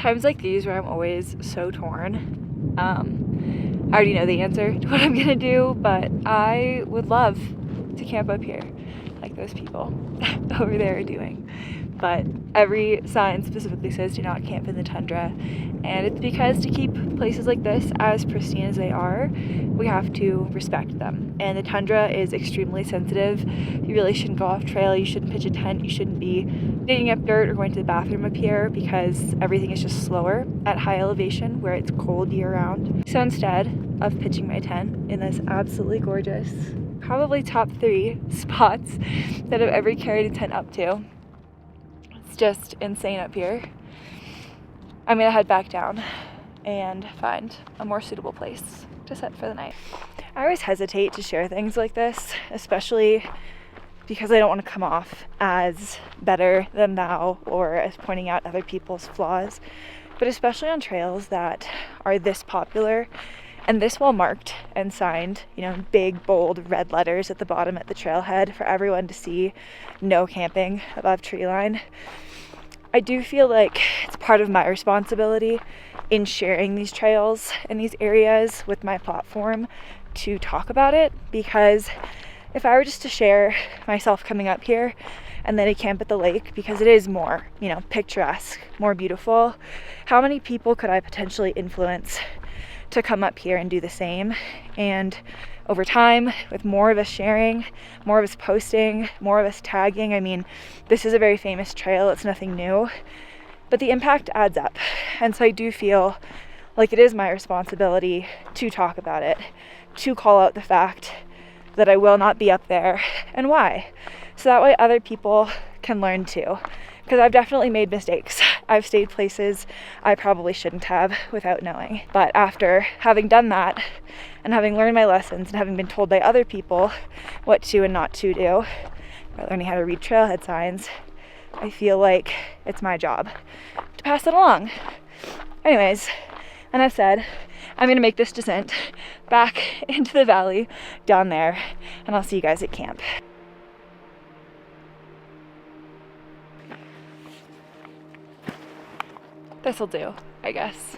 times like these where I'm always so torn. I already know the answer to what I'm gonna do, but I would love to camp up here like those people over there are doing. But every sign specifically says do not camp in the tundra, and it's because to keep places like this as pristine as they are, we have to respect them. And the tundra is extremely sensitive. You really shouldn't go off trail, you shouldn't pitch a tent, you shouldn't be digging up dirt or going to the bathroom up here because everything is just slower at high elevation where it's cold year round. So instead of pitching my tent in this absolutely gorgeous, probably top 3 spots that I've ever carried a tent up to, just insane up here, I'm gonna head back down and find a more suitable place to set for the night. I always hesitate to share things like this, especially because I don't want to come off as better than thou or as pointing out other people's flaws, but especially on trails that are this popular and this well marked and signed, you know, big bold red letters at the bottom at the trailhead for everyone to see, no camping above tree line. I do feel like it's part of my responsibility in sharing these trails and these areas with my platform to talk about it, because if I were just to share myself coming up here and then a camp at the lake, because it is more, you know, picturesque, more beautiful, how many people could I potentially influence to come up here and do the same? And over time, with more of us sharing, more of us posting, more of us tagging, I mean, this is a very famous trail, it's nothing new, but the impact adds up. And so I do feel like it is my responsibility to talk about it, to call out the fact that I will not be up there and why. So that way other people can learn too. Because I've definitely made mistakes. I've stayed places I probably shouldn't have without knowing. But after having done that and having learned my lessons and having been told by other people what to and not to do, by learning how to read trailhead signs, I feel like it's my job to pass it along. Anyways, and as said, I'm gonna make this descent back into the valley down there, and I'll see you guys at camp. This'll do, I guess.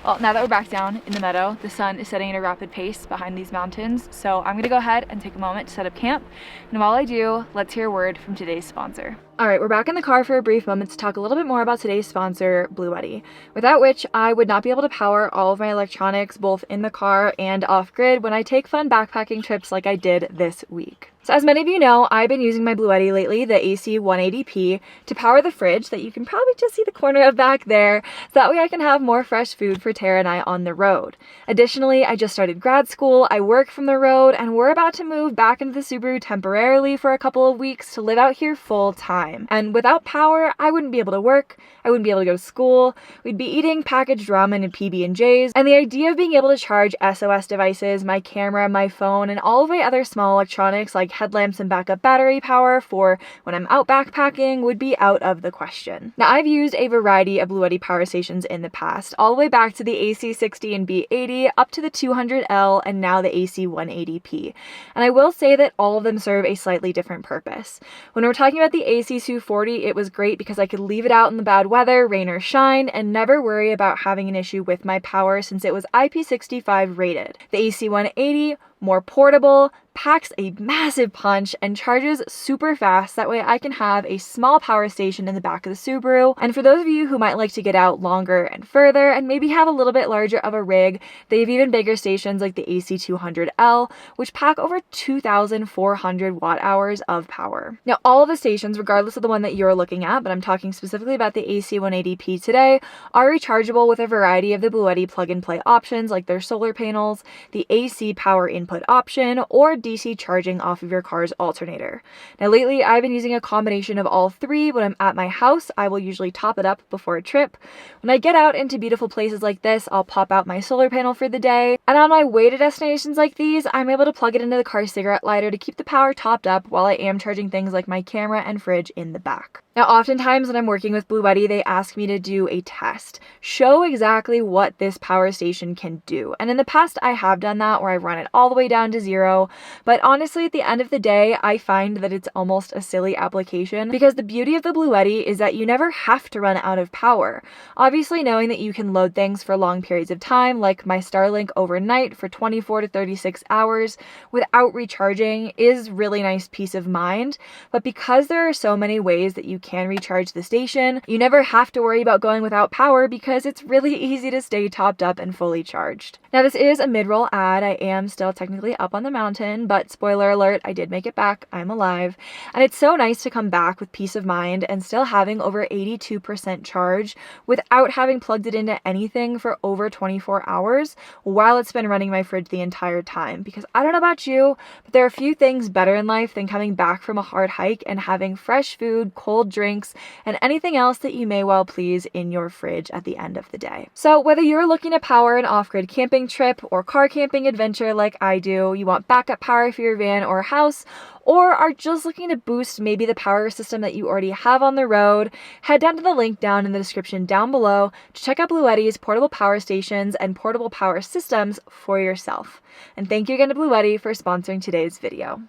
Well, now that we're back down in the meadow, the sun is setting at a rapid pace behind these mountains, so I'm gonna go ahead and take a moment to set up camp. And while I do, let's hear a word from today's sponsor. All right, we're back in the car for a brief moment to talk a little bit more about today's sponsor, Bluetti, without which I would not be able to power all of my electronics both in the car and off-grid when I take fun backpacking trips like I did this week. So as many of you know, I've been using my Bluetti lately, the AC 180p, to power the fridge that you can probably just see the corner of back there, so that way I can have more fresh food for Tara and I on the road. Additionally, I just started grad school, I work from the road, and we're about to move back into the Subaru temporarily for a couple of weeks to live out here full time. And without power, I wouldn't be able to work, I wouldn't be able to go to school, we'd be eating packaged ramen and PB&Js, and the idea of being able to charge SOS devices, my camera, my phone, and all of my other small electronics like headlamps and backup battery power for when I'm out backpacking would be out of the question. Now, I've used a variety of Bluetti power stations in the past, all the way back to the AC60 and B80, up to the 200L, and now the AC 180p. And I will say that all of them serve a slightly different purpose. When we're talking about the AC 240, it was great because I could leave it out in the bad weather, rain or shine, and never worry about having an issue with my power since it was IP65 rated. The AC 180, more portable, packs a massive punch, and charges super fast. That way I can have a small power station in the back of the Subaru. And for those of you who might like to get out longer and further and maybe have a little bit larger of a rig, they have even bigger stations like the AC 200L, which pack over 2,400 watt hours of power. Now, all of the stations, regardless of the one that you're looking at, but I'm talking specifically about the AC 180p today, are rechargeable with a variety of the Bluetti plug-and-play options like their solar panels, the AC power input option, or DC charging off of your car's alternator. Now lately I've been using a combination of all three. When I'm at my house, I will usually top it up before a trip. When I get out into beautiful places like this, I'll pop out my solar panel for the day. And on my way to destinations like these, I'm able to plug it into the car cigarette lighter to keep the power topped up while I am charging things like my camera and fridge in the back. Now, oftentimes when I'm working with Blue Buddy, they ask me to do a test, show exactly what this power station can do. And in the past, I have done that where I've run it all the way down to 0. But honestly, at the end of the day, I find that it's almost a silly application because the beauty of the Blue Buddy is that you never have to run out of power. Obviously, knowing that you can load things for long periods of time, like my Starlink overnight for 24 to 36 hours without recharging, is really nice peace of mind. But because there are so many ways that you can recharge the station, you never have to worry about going without power because it's really easy to stay topped up and fully charged. Now, this is a mid-roll ad. I am still technically up on the mountain, but spoiler alert, I did make it back. I'm alive. And it's so nice to come back with peace of mind and still having over 82% charge without having plugged it into anything for over 24 hours while it's been running my fridge the entire time. Because I don't know about you, but there are a few things better in life than coming back from a hard hike and having fresh food, cold drinks, and anything else that you may well please in your fridge at the end of the day. So whether you're looking to power an off-grid camping trip or car camping adventure like I do, you want backup power for your van or house, or are just looking to boost maybe the power system that you already have on the road, head down to the link down in the description down below to check out Blue Buddy's portable power stations and portable power systems for yourself. And thank you again to Blue Buddy for sponsoring today's video.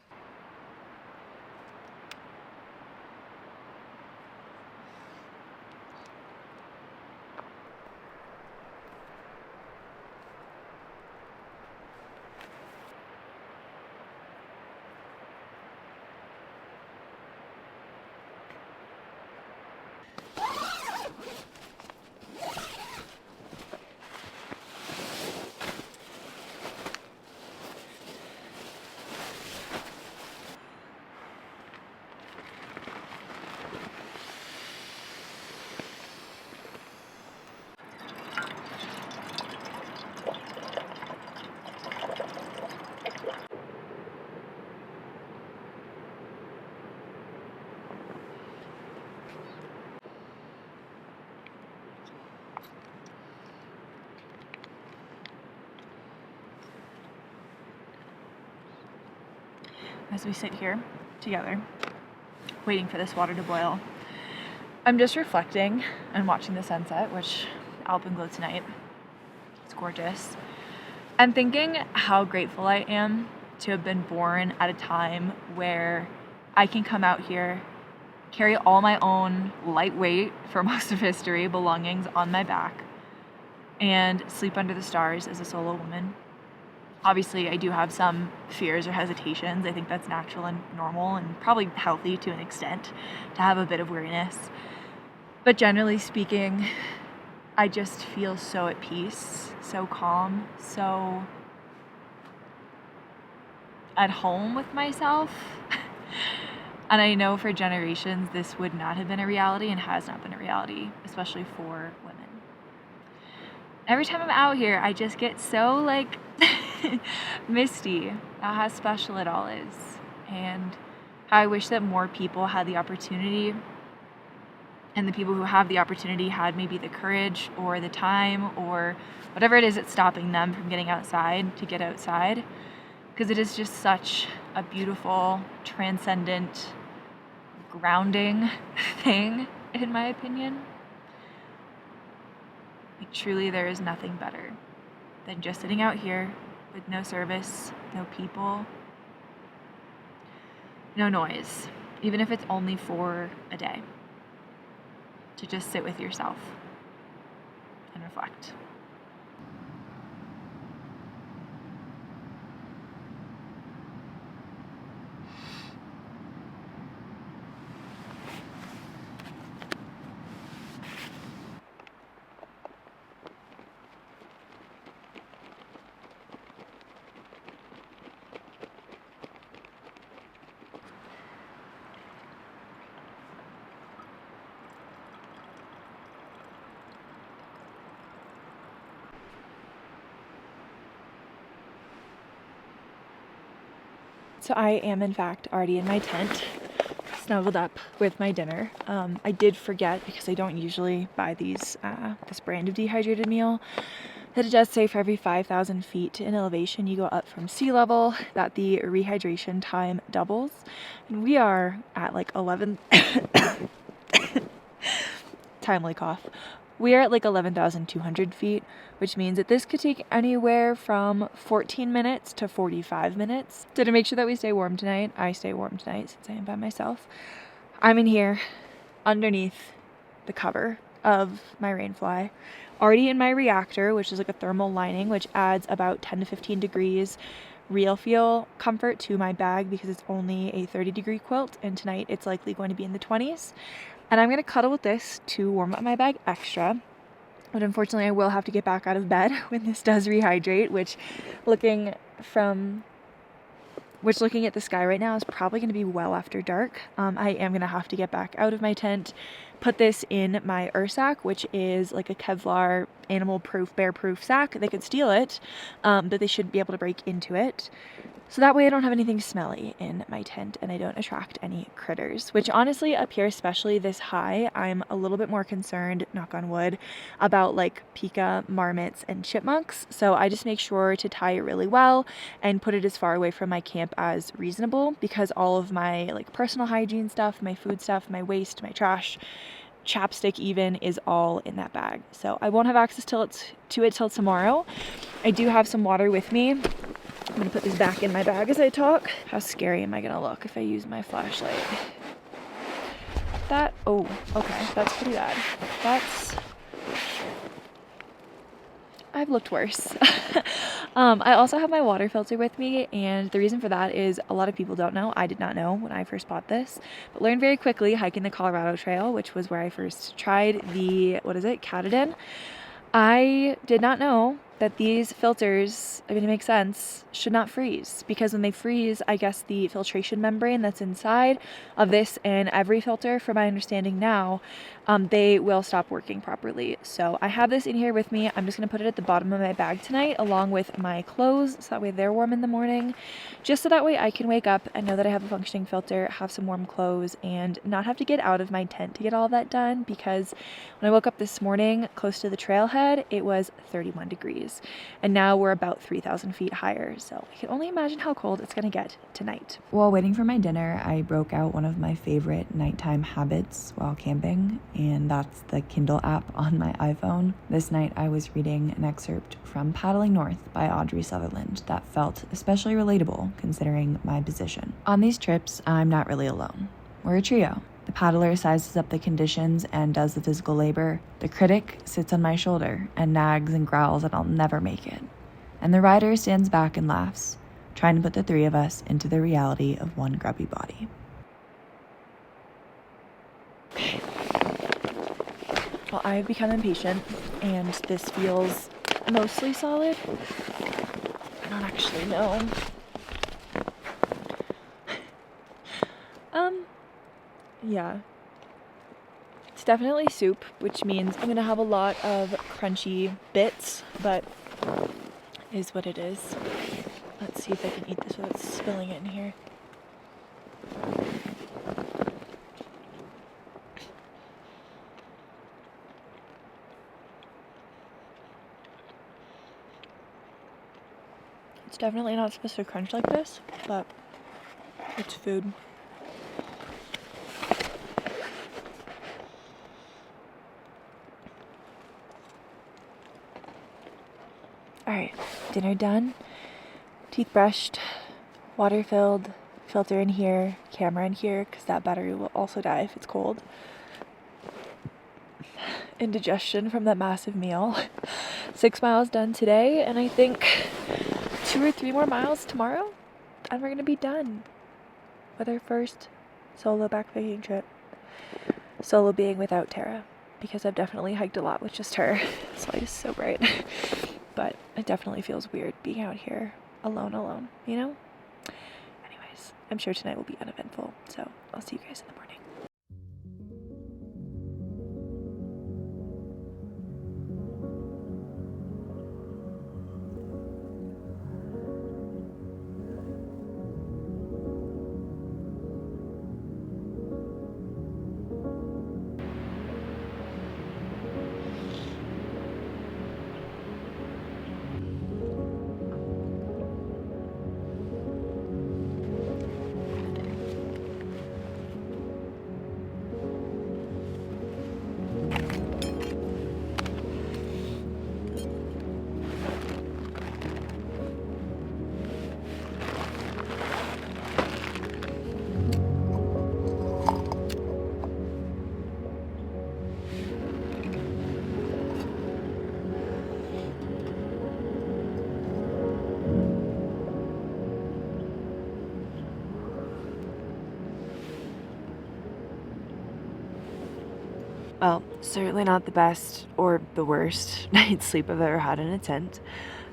As we sit here together, waiting for this water to boil, I'm just reflecting and watching the sunset, which alpenglow tonight. It's gorgeous. And thinking how grateful I am to have been born at a time where I can come out here, carry all my own lightweight, for most of history, belongings on my back, and sleep under the stars as a solo woman. Obviously, I do have some fears or hesitations. I think that's natural and normal and probably healthy to an extent to have a bit of weariness. But generally speaking, I just feel so at peace, so calm, so at home with myself. And I know for generations this would not have been a reality and has not been a reality, especially for women. Every time I'm out here, I just get so like misty at how special it all is, and how I wish that more people had the opportunity, and the people who have the opportunity had maybe the courage or the time or whatever it is that's stopping them from getting outside to get outside, because it is just such a beautiful, transcendent, grounding thing, in my opinion. Like, truly, there is nothing better than just sitting out here with no service, no people, no noise, even if it's only for a day, to just sit with yourself and reflect. So I am in fact already in my tent, snuggled up with my dinner. I did forget, because I don't usually buy these this brand of dehydrated meal, that it does say for every 5,000 feet in elevation you go up from sea level, that the rehydration time doubles. And we are at like 11 timely cough. We are at like 11,200 feet, which means that this could take anywhere from 14 minutes to 45 minutes. So to make sure that we stay warm tonight, I stay warm tonight since I am by myself. I'm in here underneath the cover of my rainfly, already in my reactor, which is like a thermal lining, which adds about 10 to 15 degrees real feel comfort to my bag because it's only a 30-degree quilt, and tonight it's likely going to be in the 20s. And I'm going to cuddle with this to warm up my bag extra. But unfortunately, I will have to get back out of bed when this does rehydrate, which looking at the sky right now is probably going to be well after dark. I am going to have to get back out of my tent, put this in my Ursack, which is like a Kevlar animal-proof, bear-proof sack. They could steal it, but they should be able to break into it. So that way I don't have anything smelly in my tent and I don't attract any critters, which honestly up here, especially this high, I'm a little bit more concerned, knock on wood, about like pika, marmots, and chipmunks. So I just make sure to tie it really well and put it as far away from my camp as reasonable, because all of my like personal hygiene stuff, my food stuff, my waste, my trash, chapstick even, is all in that bag. So I won't have access to it till tomorrow. I do have some water with me. I'm gonna put this back in my bag as I talk. How scary am I gonna look if I use my flashlight? Oh, okay, that's pretty bad. I've looked worse. I also have my water filter with me, and the reason for that is a lot of people don't know. I did not know when I first bought this, but learned very quickly hiking the Colorado Trail, which was where I first tried the, Katadyn. I did not know that these filters, I mean, it makes sense, should not freeze, because when they freeze, I guess the filtration membrane that's inside of this and every filter, from my understanding now, they will stop working properly. So I have this in here with me. I'm just going to put it at the bottom of my bag tonight along with my clothes, so that way they're warm in the morning, just so that way I can wake up and know that I have a functioning filter, have some warm clothes, and not have to get out of my tent to get all that done, because when I woke up this morning close to the trailhead, it was 31 degrees. And now we're about 3,000 feet higher, so I can only imagine how cold it's gonna get tonight. While waiting for my dinner, I broke out one of my favorite nighttime habits while camping, and that's the Kindle app on my iPhone. This night I was reading an excerpt from Paddling North by Audrey Sutherland that felt especially relatable considering my position. On these trips, I'm not really alone. We're a trio. The paddler sizes up the conditions and does the physical labor. The critic sits on my shoulder and nags and growls that I'll never make it. And the rider stands back and laughs, trying to put the three of us into the reality of one grubby body. Well, I've become impatient, and this feels mostly solid. I don't actually know. Yeah. It's definitely soup, which means I'm gonna have a lot of crunchy bits, but it is what it is. Let's see if I can eat this without spilling it in here. It's definitely not supposed to crunch like this, but it's food. Alright, dinner done, teeth brushed, water filled, filter in here, camera in here, because that battery will also die if it's cold. Indigestion from that massive meal. 6 miles done today, and I think 2 or 3 more miles tomorrow, and we're going to be done with our first solo backpacking trip. Solo being without Tara, because I've definitely hiked a lot with just her. This light is so bright. But it definitely feels weird being out here alone, you know? Anyways, I'm sure tonight will be uneventful, so I'll see you guys in the morning. Well, certainly not the best or the worst night's sleep I've ever had in a tent.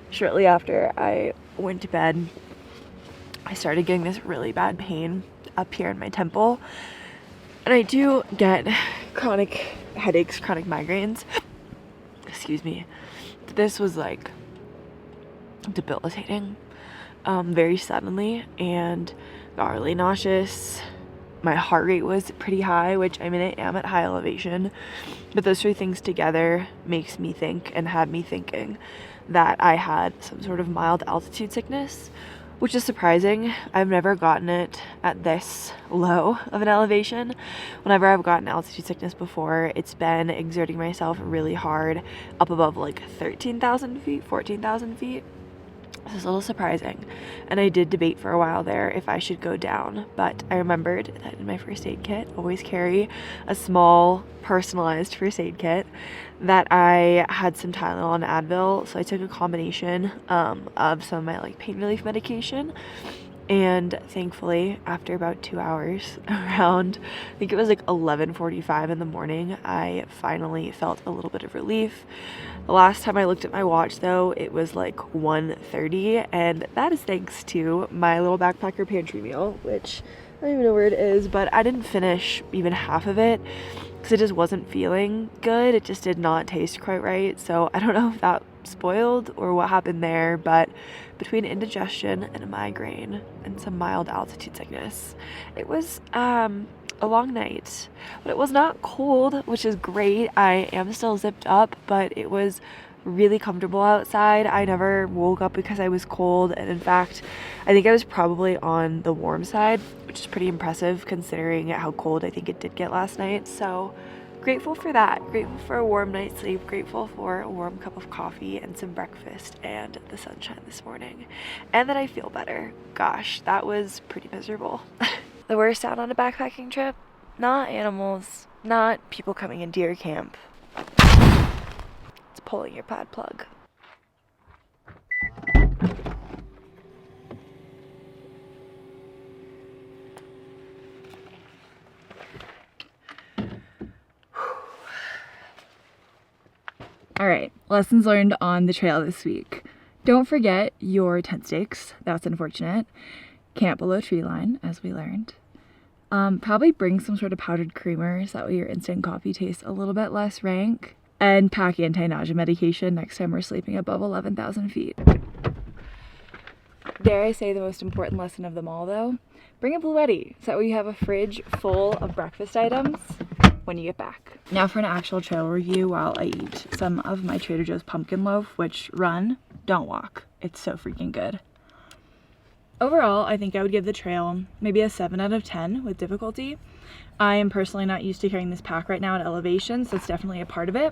Shortly after I went to bed, I started getting this really bad pain up here in my temple. And I do get chronic headaches, chronic migraines. Excuse me. This was like debilitating, very suddenly, and got really nauseous. My heart rate was pretty high, which I mean, I am at high elevation, but those three things together makes me think and had me thinking that I had some sort of mild altitude sickness, which is surprising. I've never gotten it at this low of an elevation. Whenever I've gotten altitude sickness before, it's been exerting myself really hard up above like 13,000 feet, 14,000 feet. This is a little surprising, and I did debate for a while there if I should go down, but I remembered that in my first aid kit, always carry a small personalized first aid kit, that I had some Tylenol and Advil, so I took a combination of some of my like pain relief medication, and thankfully after about 2 hours, around I think it was like 11:45 in the morning, I finally felt a little bit of relief. The last time I looked at my watch though, it was like 1:30, and that is thanks to my little backpacker pantry meal, which I don't even know where it is, but I didn't finish even half of it because it just wasn't feeling good. It just did not taste quite right, so I don't know if that spoiled or what happened there, but between indigestion and a migraine and some mild altitude sickness, it was a long night. But it was not cold, which is great. I am still zipped up, but it was really comfortable outside. I never woke up because I was cold, and in fact I think I was probably on the warm side, which is pretty impressive considering how cold I think it did get last night. So grateful for that, grateful for a warm night's sleep, grateful for a warm cup of coffee and some breakfast and the sunshine this morning, and that I feel better. Gosh, that was pretty miserable. The worst sound on a backpacking trip? Not animals, not people coming into your camp. It's pulling your pad plug. All right, lessons learned on the trail this week. Don't forget your tent stakes. That's unfortunate. Camp below tree line, as we learned. Probably bring some sort of powdered creamer so that way your instant coffee tastes a little bit less rank. And pack anti-nausea medication next time we're sleeping above 11,000 feet. Dare I say the most important lesson of them all though? Bring a Bluetti so that way you have a fridge full of breakfast items when you get back. Now for an actual trail review while I eat some of my Trader Joe's pumpkin loaf, which run, don't walk. It's so freaking good. Overall, I think I would give the trail maybe a 7 out of 10 with difficulty. I am personally not used to carrying this pack right now at elevation, so it's definitely a part of it.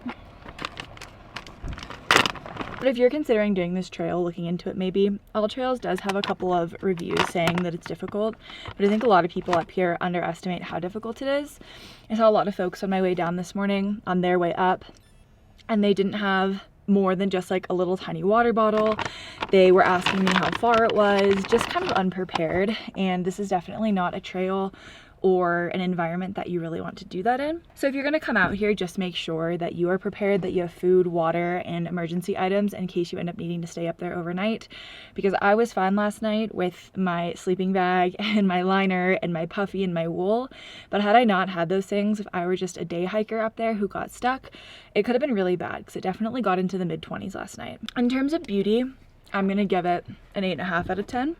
But if you're considering doing this trail, looking into it maybe, All Trails does have a couple of reviews saying that it's difficult, but I think a lot of people up here underestimate how difficult it is. I saw a lot of folks on my way down this morning on their way up, and they didn't have more than just like a little tiny water bottle. They were asking me how far it was, just kind of unprepared, and this is definitely not a trail or an environment that you really want to do that in. So if you're gonna come out here, just make sure that you are prepared, that you have food, water, and emergency items in case you end up needing to stay up there overnight. Because I was fine last night with my sleeping bag and my liner and my puffy and my wool, but had I not had those things, if I were just a day hiker up there who got stuck, it could have been really bad because it definitely got into the mid-20s last night. In terms of beauty, I'm gonna give it an 8.5 out of 10.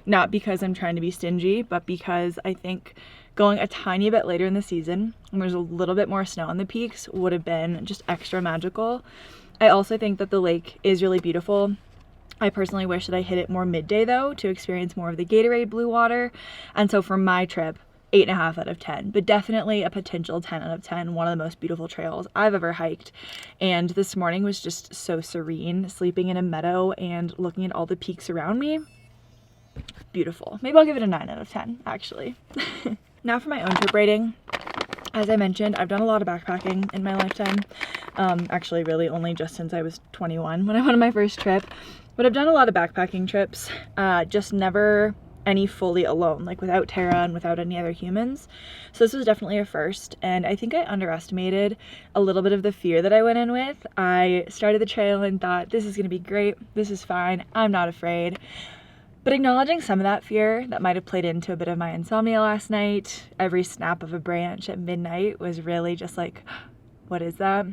Not because I'm trying to be stingy, but because I think going a tiny bit later in the season, when there's a little bit more snow on the peaks, would have been just extra magical. I also think that the lake is really beautiful. I personally wish that I hit it more midday though, to experience more of the Gatorade blue water. And so for my trip, 8.5 out of 10, but definitely a potential 10 out of 10, one of the most beautiful trails I've ever hiked. And this morning was just so serene, sleeping in a meadow and looking at all the peaks around me. Beautiful. Maybe I'll give it a 9 out of 10, actually. Now for my own trip rating. As I mentioned, I've done a lot of backpacking in my lifetime. Actually, really only just since I was 21 when I went on my first trip. But I've done a lot of backpacking trips, just never any fully alone, like without Tara and without any other humans. So this was definitely a first, and I think I underestimated a little bit of the fear that I went in with. I started the trail and thought, this is gonna be great, this is fine, I'm not afraid. But acknowledging some of that fear that might have played into a bit of my insomnia last night, every snap of a branch at midnight was really just like, what is that?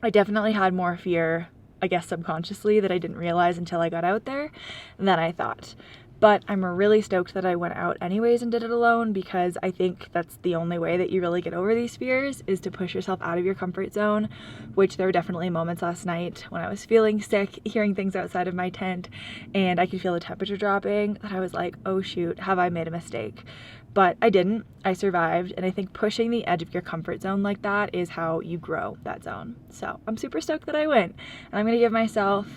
I definitely had more fear, I guess subconsciously, that I didn't realize until I got out there than I thought. But I'm really stoked that I went out anyways and did it alone, because I think that's the only way that you really get over these fears, is to push yourself out of your comfort zone, which there were definitely moments last night when I was feeling sick, hearing things outside of my tent, and I could feel the temperature dropping, that I was like, oh shoot, have I made a mistake? But I didn't. I survived, and I think pushing the edge of your comfort zone like that is how you grow that zone. So I'm super stoked that I went, and I'm gonna give myself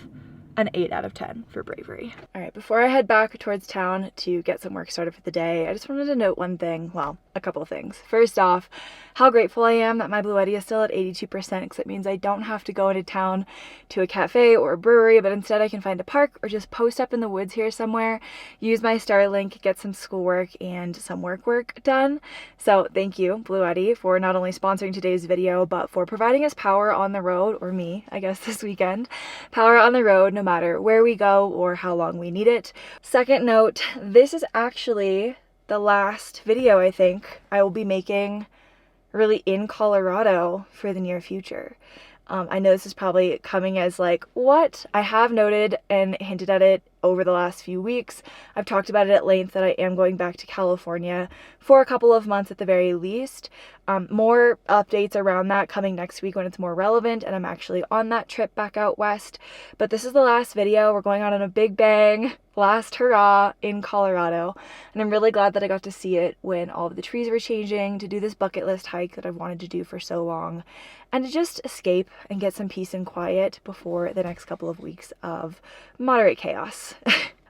an 8 out of 10 for bravery. All right, before I head back towards town to get some work started for the day, I just wanted to note one thing, well, a couple of things. First off, how grateful I am that my Bluetti is still at 82%, because it means I don't have to go into town to a cafe or a brewery, but instead I can find a park or just post up in the woods here somewhere, use my Starlink, get some schoolwork and some work done. So thank you, Bluetti, for not only sponsoring today's video, but for providing us power on the road, or me, I guess this weekend, power on the road no matter where we go or how long we need it. Second note, this is actually the last video I think I will be making really in Colorado for the near future. I know this is probably coming as like, what? I have noted and hinted at it over the last few weeks. I've talked about it at length that I am going back to California for a couple of months at the very least. More updates around that coming next week when it's more relevant and I'm actually on that trip back out west. But this is the last video. We're going out on a big bang, last hurrah in Colorado. And I'm really glad that I got to see it when all of the trees were changing, to do this bucket list hike that I've wanted to do for so long, and to just escape and get some peace and quiet before the next couple of weeks of moderate chaos.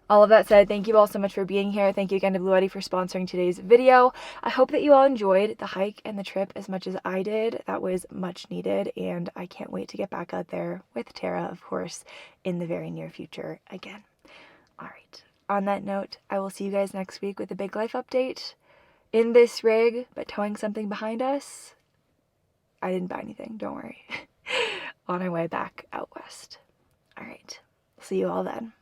All of that said, thank you all so much for being here. Thank you again to Bluetti for sponsoring today's video. I hope that you all enjoyed the hike and the trip as much as I did. That was much needed, and I can't wait to get back out there with Tara, of course, in the very near future again. All right. On that note, I will see you guys next week with a big life update in this rig, but towing something behind us. I didn't buy anything, don't worry. On our way back out west. All right. See you all then.